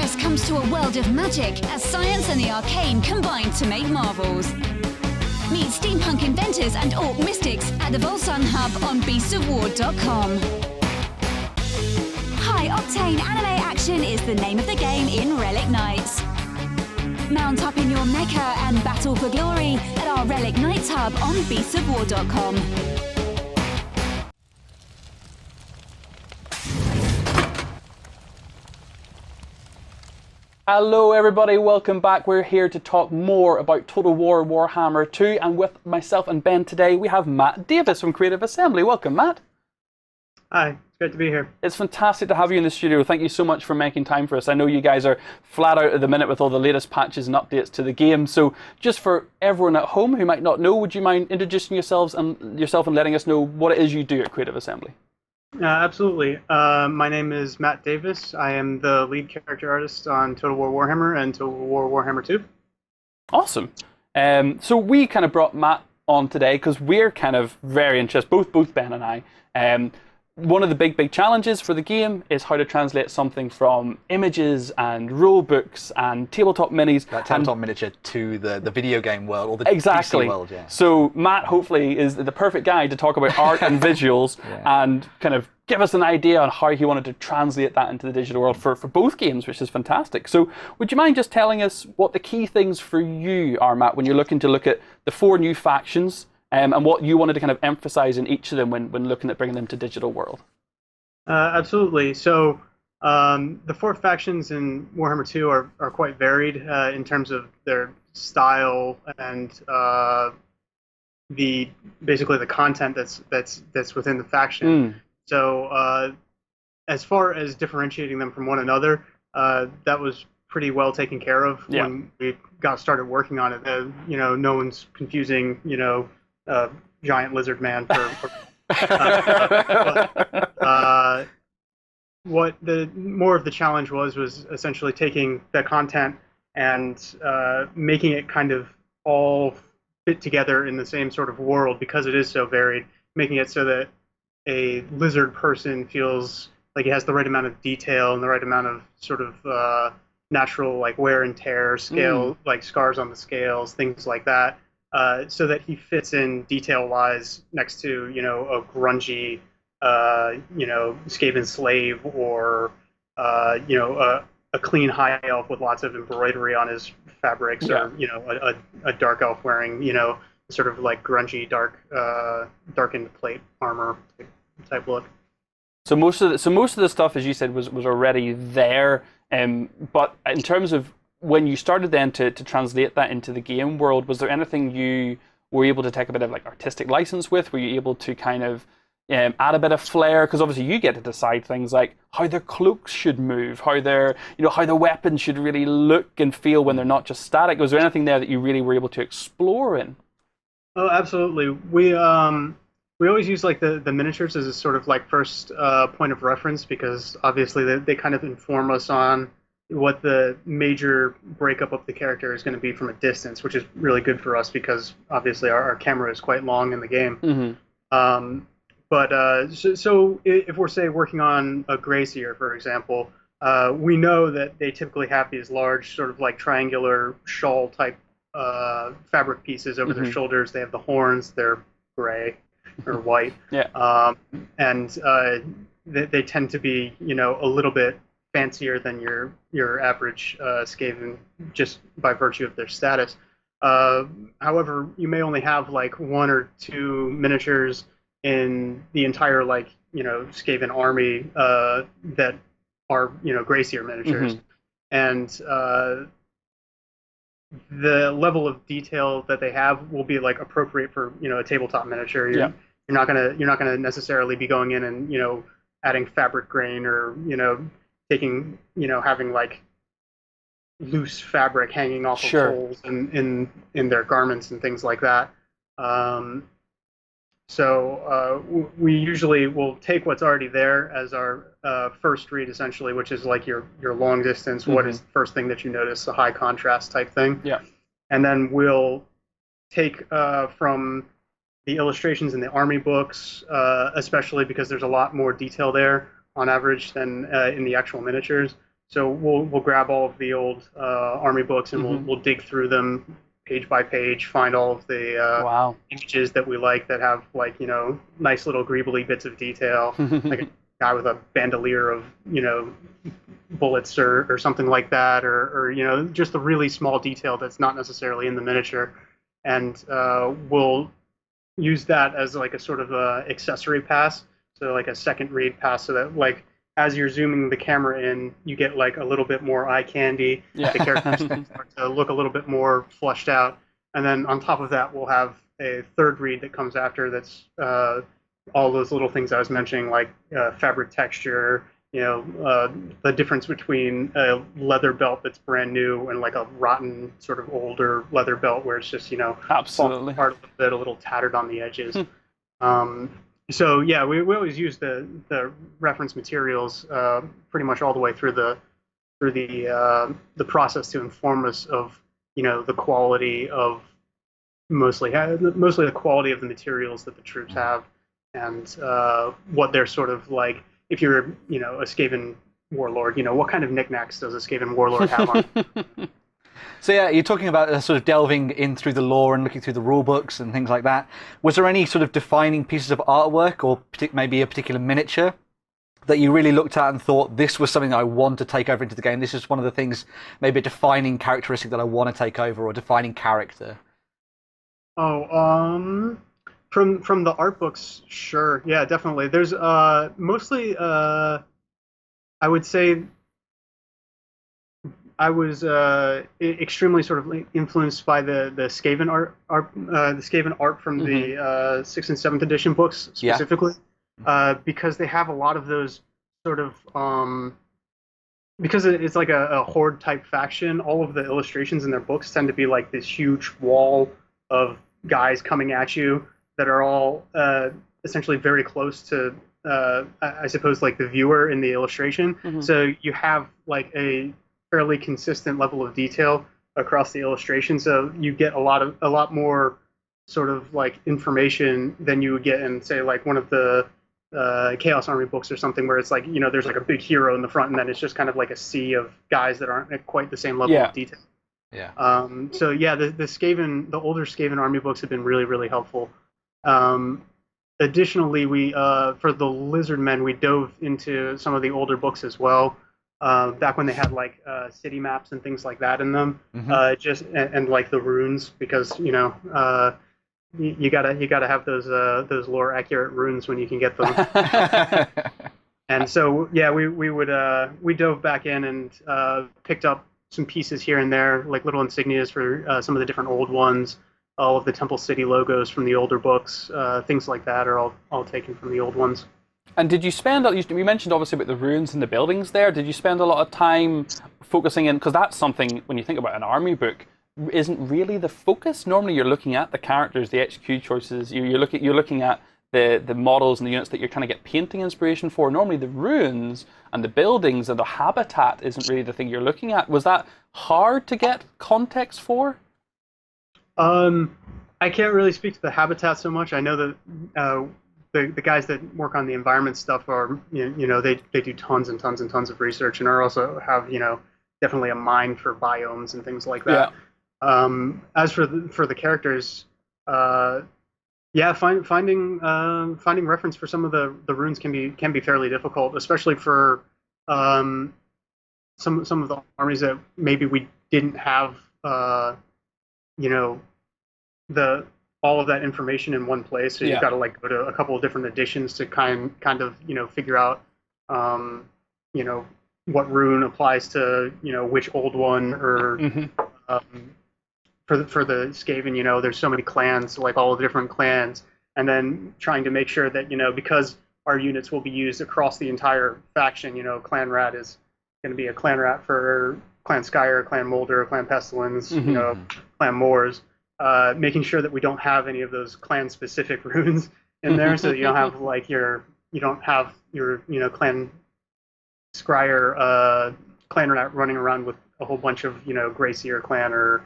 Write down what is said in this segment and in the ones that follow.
genius comes to a world of magic as science and the arcane combine to make marvels. Meet steampunk inventors and orc mystics at the Volsun Hub on beastsofwar.com. High-octane anime action is the name of the game in Relic Knights. Mount up in your mecha and battle for glory at our Relic Knights Hub on beastsofwar.com. Hello everybody, welcome back. We're here to talk more about Total War Warhammer 2, and with myself and Ben today we have Matt Davis from Creative Assembly. Welcome, Matt. Hi, it's great to be here. It's fantastic to have you in the studio. Thank you so much for making time for us. I know you guys are flat out at the minute with all the latest patches and updates to the game, so just for everyone at home who might not know, would you mind introducing yourself and letting us know what it is you do at Creative Assembly? Absolutely. My name is Matt Davis. I am the lead character artist on Total War Warhammer and Total War Warhammer 2. Awesome. So we kind of brought Matt on today because we're kind of very interested, both Ben and I. One of the big challenges for the game is how to translate something from images and rule books and tabletop minis. That tabletop miniature to the video game world, or the exactly. PC world, yeah. So Matt hopefully is the perfect guy to talk about art and visuals and kind of give us an idea on how he wanted to translate that into the digital world for both games, which is fantastic. So would you mind just telling us what the key things for you are, Matt, when you're looking to look at the 4 new factions and what you wanted to kind of emphasize in each of them when looking at bringing them to digital world? Absolutely. So the 4 factions in Warhammer 2 are quite varied in terms of their style and basically the content that's within the faction. So as far as differentiating them from one another, that was pretty well taken care of when we got started working on it. No one's confusing giant lizard man for what the more of the challenge was essentially taking the content and making it kind of all fit together in the same sort of world, because it is so varied, making it so that a lizard person feels like he has the right amount of detail and the right amount of sort of natural like wear and tear, scale, like scars on the scales, things like that. So that he fits in detail-wise next to, a grungy, Skaven slave, or, a clean high elf with lots of embroidery on his fabrics, or, a dark elf wearing, sort of like grungy, darkened plate armor type look. So most of the stuff, as you said, was already there. But in terms of when you started then to translate that into the game world, was there anything you were able to take a bit of like artistic license with? Were you able to kind of add a bit of flair? Because obviously you get to decide things like how their cloaks should move, how how the weapons should really look and feel when they're not just static. Was there anything there that you really were able to explore in? Oh, absolutely. We always use like the miniatures as a sort of like first point of reference, because obviously they kind of inform us on what the major breakup of the character is going to be from a distance, which is really good for us because obviously our camera is quite long in the game. So if we're, say, working on a Gracier, for example, we know that they typically have these large sort of like triangular shawl type fabric pieces over their shoulders. They have the horns, they're gray or white. And they tend to be, a little bit fancier than your average Skaven, just by virtue of their status. However, you may only have like 1 or 2 miniatures in the entire Skaven army that are Gracier miniatures, and the level of detail that they have will be like appropriate for a tabletop miniature. You're not gonna necessarily be going in and adding fabric grain or taking having like loose fabric hanging off of holes in their garments and things like that. So we usually will take what's already there as our first read, essentially, which is like your long distance. What is the first thing that you notice? A high contrast type thing. And then we'll take from the illustrations in the army books, especially because there's a lot more detail there on average than in the actual miniatures. So we'll grab all of the old army books and we'll dig through them page by page, find all of the Wow. images that we like that have like nice little greebly bits of detail, like a guy with a bandolier of bullets or something like that, or just a really small detail that's not necessarily in the miniature, and we'll use that as like a sort of accessory pass, so like a second read pass, so that like as you're zooming the camera in, you get like a little bit more eye candy. Yeah. The characters start to look a little bit more fleshed out, and then on top of that, we'll have a third read that comes after that's all those little things I was mentioning, like fabric texture, the difference between a leather belt that's brand new and like a rotten sort of older leather belt where it's just Absolutely. falling apart a little bit, a little tattered on the edges. So yeah, we always use the reference materials pretty much all the way through the process to inform us of the quality of mostly the quality of the materials that the troops have, and what they're sort of like. If you're a Skaven warlord, what kind of knickknacks does a Skaven warlord have on? So yeah, you're talking about sort of delving in through the lore and looking through the rule books and things like that. Was there any sort of defining pieces of artwork or maybe a particular miniature that you really looked at and thought, this was something I want to take over into the game? This is one of the things, maybe a defining characteristic that I want to take over, or defining character? Oh, from the art books, sure. Yeah, definitely. There's mostly I would say I was extremely sort of influenced by the Skaven art from the 6th and 7th edition books specifically, because they have a lot of those sort of because it's like a horde type faction. All of the illustrations in their books tend to be like this huge wall of guys coming at you that are all essentially very close to I suppose like the viewer in the illustration. So you have like a fairly consistent level of detail across the illustration, so you get a lot more sort of like information than you would get in, say, like one of the Chaos Army books or something, where it's like there's like a big hero in the front and then it's just kind of like a sea of guys that aren't at quite the same level of detail. So yeah, the older Skaven Army books have been really, really helpful. Additionally, we for the Lizardmen, we dove into some of the older books as well. Back when they had like city maps and things like that in them, and like the runes, because you gotta have those lore accurate runes when you can get them. And so yeah, we dove back in and picked up some pieces here and there, like little insignias for some of the different old ones. All of the Temple City logos from the older books, things like that, are all taken from the old ones. And did you spend, you mentioned obviously about the ruins and the buildings there, did you spend a lot of time focusing in, because that's something, when you think about an army book, isn't really the focus. Normally you're looking at the characters, the HQ choices, you're looking at the models and the units that you're trying to get painting inspiration for. Normally the ruins and the buildings and the habitat isn't really the thing you're looking at. Was that hard to get context for? I can't really speak to the habitat so much. I know that the guys that work on the environment stuff are, they do tons and tons and tons of research, and are also have, definitely a mind for biomes and things like that. As for the characters, finding reference for some of the runes can be fairly difficult, especially for some of the armies that maybe we didn't have, all of that information in one place. So you've got to like go to a couple of different editions to kind of figure out what rune applies to which old one, or for the Skaven, there's so many clans, like all the different clans, and then trying to make sure that because our units will be used across the entire faction, Clan Rat is going to be a Clan Rat for Clan Skyer, Clan Molder, Clan Pestilence, Clan Moors. Making sure that we don't have any of those clan-specific runes in there, so that you don't have like your Clan Scryer, Clan Rat running around with a whole bunch of Greyseer Clan or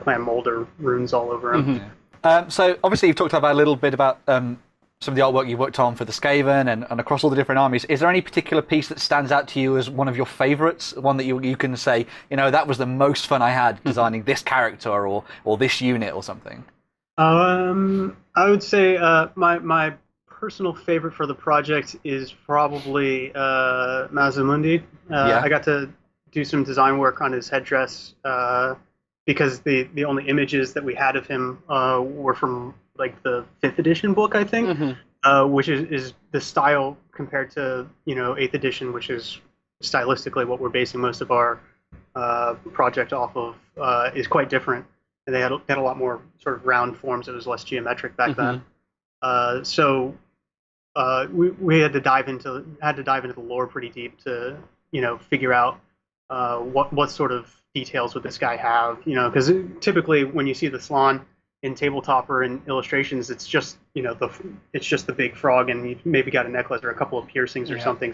Clan Molder runes all over him. So obviously you've talked about a little bit about some of the artwork you've worked on for the Skaven and across all the different armies, is there any particular piece that stands out to you as one of your favourites? One that you can say, that was the most fun I had designing this character or this unit or something? I would say my personal favorite for the project is probably Mazdamundi. I got to do some design work on his headdress because the only images that we had of him were from like the 5th edition book, I think, which is the style compared to 8th edition, which is stylistically what we're basing most of our project off of, is quite different. And they had a lot more sort of round forms. It was less geometric back then. So we had to dive into the lore pretty deep to figure out what sort of details would this guy have, because typically when you see the Slan in tabletop or in illustrations, it's just the big frog, and you've maybe got a necklace or a couple of piercings or something.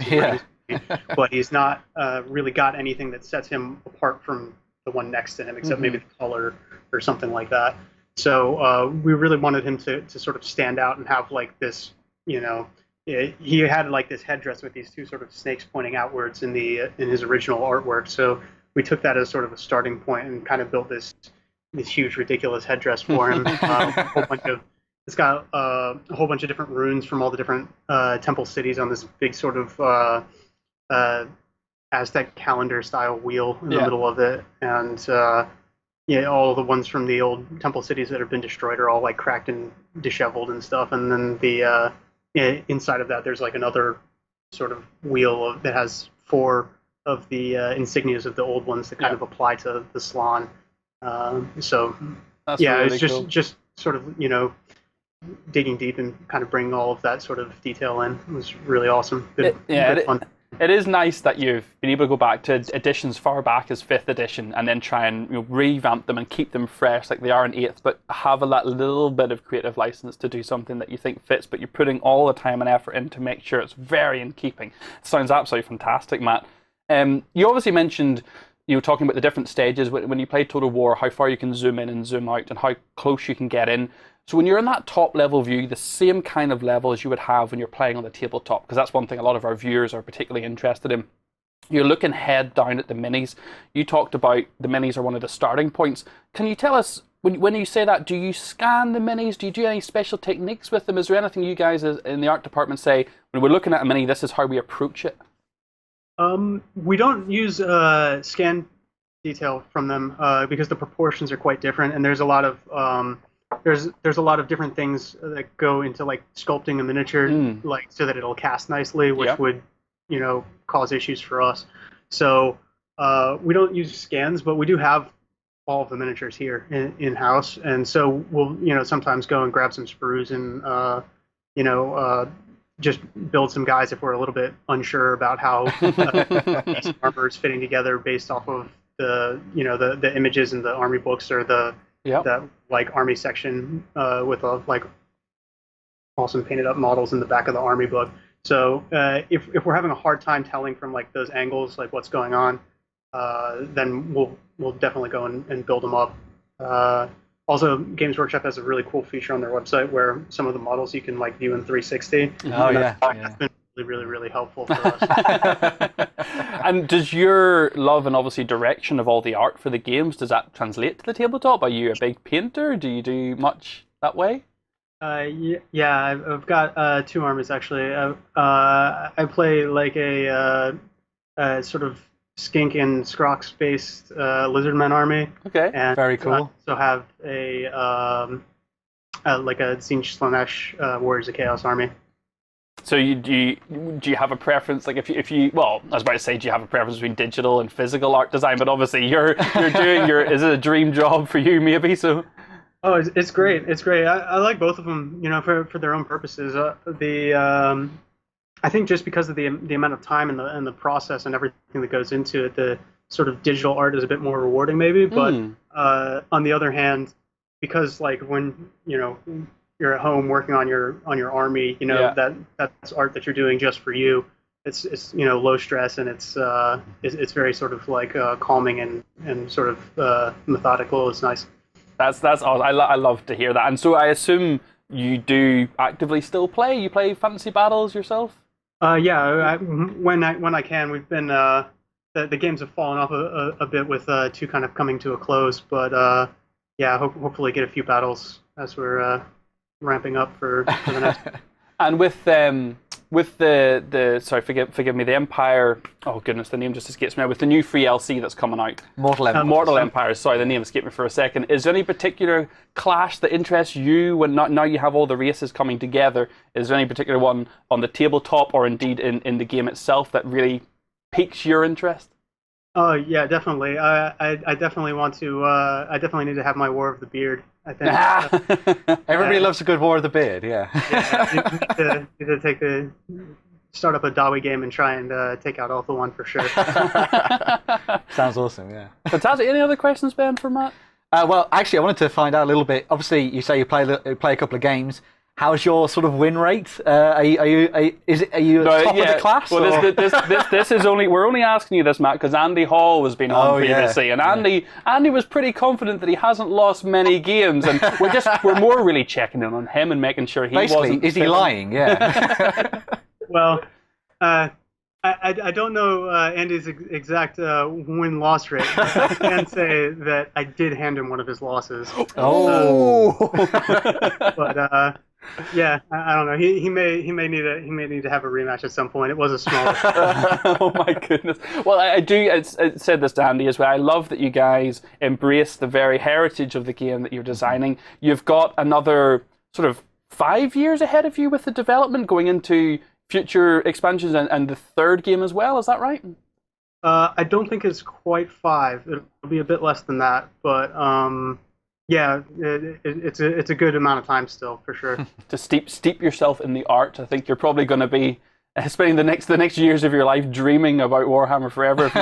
But he's not really got anything that sets him apart from the one next to him, except maybe the color or something like that. So we really wanted him to sort of stand out and have like this, he had like this headdress with these two sort of snakes pointing outwards in his original artwork. So we took that as sort of a starting point and kind of built this huge ridiculous headdress for him. It's got a whole bunch of different runes from all the different temple cities on this big sort of Aztec calendar style wheel in the middle of it, and all the ones from the old temple cities that have been destroyed are all like cracked and disheveled and stuff. And then the inside of that, there's like another sort of wheel that has 4 of the insignias of the old ones that kind of apply to the Slan. So that's really cool. just sort of digging deep and kind of bringing all of that sort of detail in. It was really awesome. Good fun. It is nice that you've been able to go back to editions far back as 5th edition and then try and revamp them and keep them fresh like they are in 8th, but have that little bit of creative license to do something that you think fits, but you're putting all the time and effort in to make sure it's very in keeping. It sounds absolutely fantastic, Matt. You obviously mentioned talking about the different stages when you play Total War, how far you can zoom in and zoom out and how close you can get in. So when you're in that top level view, the same kind of level as you would have when you're playing on the tabletop, because that's one thing a lot of our viewers are particularly interested in. You're looking head down at the minis. You talked about the minis are one of the starting points. Can you tell us, when you say that, do you scan the minis? Do you do any special techniques with them? Is there anything you guys in the art department say, when we're looking at a mini, this is how we approach it? We don't use scan detail from them because the proportions are quite different, and there's a lot of there's a lot of different things that go into like sculpting a miniature like so that it'll cast nicely, which would cause issues for us. So we don't use scans, but we do have all of the miniatures here in house, and so we'll sometimes go and grab some sprues and just build some guys if we're a little bit unsure about how these armor is fitting together based off of the images in the army books or the like army section with like awesome painted up models in the back of the army book. So if we're having a hard time telling from like those angles like what's going on, then we'll definitely go and build them up. Also, Games Workshop has a really cool feature on their website where some of the models you can like view in 360. That's been really, really helpful for us. And does your love and obviously direction of all the art for the games, does that translate to the tabletop? Are you a big painter? Do you do much that way? Yeah, I've got 2 armies actually. I play like a sort of skink and Scrox based lizardmen army. Okay, and very cool. So have a like a Tzeentch Slaanesh Warriors of Chaos army. So do you have a preference? Like if you well, I was about to say, do you have a preference between digital and physical art design? But obviously you're doing is it a dream job for you maybe? So. Oh, it's great. It's great. I like both of them, for their own purposes. I think just because of the amount of time and the process and everything that goes into it, the sort of digital art is a bit more rewarding maybe. But on the other hand, because like when you're at home working on your army, that's art that you're doing just for you. It's low stress and it's very sort of like calming and sort of methodical. It's nice. That's awesome. I love to hear that. And so I assume you do actively still play. You play Fantasy Battles yourself? When I can. We've been the games have fallen off a bit with 2 kind of coming to a close, but hopefully get a few battles as we're ramping up for the next. And with the sorry, forgive me, the Empire. Oh goodness, the name just escapes me. With the new free LC that's coming out, Mortal Empire. Mortal Empire. Sorry, the name escaped me for a second. Is there any particular clash that interests you when now you have all the races coming together? Is there any particular one on the tabletop or indeed in the game itself that really piques your interest? Oh yeah, definitely. I definitely want to. I definitely need to have my War of the Beard. I think. Everybody loves a good War of the Beard. Yeah. Yeah, need to start up a Dawi game and try and take out Alpha One for sure. Sounds awesome. Yeah. Fantastic. Any other questions, Ben, for Matt? Well, actually, I wanted to find out a little bit. Obviously, you say you play a couple of games. How's your sort of win rate? Are you top of the class? Well, this is we're only asking you this, Matt, because Andy Hall has been on previously, and Andy was pretty confident that he hasn't lost many games, and we're more really checking in on him and making sure he wasn't. Is he lying? Yeah. Well, I don't know Andy's exact win-loss rate. But I can say that I did hand him one of his losses. But yeah, I don't know. He may need to have a rematch at some point. It was a small. Oh my goodness. Well, I said this to Andy as well. I love that you guys embrace the very heritage of the game that you're designing. You've got another sort of 5 years ahead of you with the development, going into future expansions and the third game as well. Is that right? I don't think it's quite 5. It'll be a bit less than that, but yeah, it's a good amount of time still, for sure. To steep yourself in the art. I think you're probably going to be spending the next years of your life dreaming about Warhammer forever, if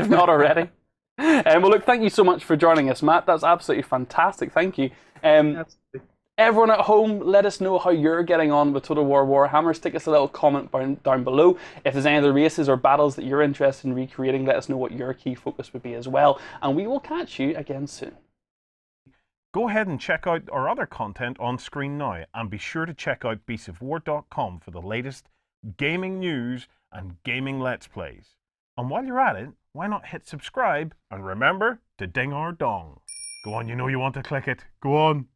not already. Well, look, thank you so much for joining us, Matt. That's absolutely fantastic. Thank you. Absolutely. Everyone at home, let us know how you're getting on with Total War Warhammer. Stick us a little comment down below. If there's any other races or battles that you're interested in recreating, let us know what your key focus would be as well. And we will catch you again soon. Go ahead and check out our other content on screen now, and be sure to check out beastsofwar.com for the latest gaming news and gaming Let's Plays. And while you're at it, why not hit subscribe and remember to ding our dong. Go on, you know you want to click it. Go on.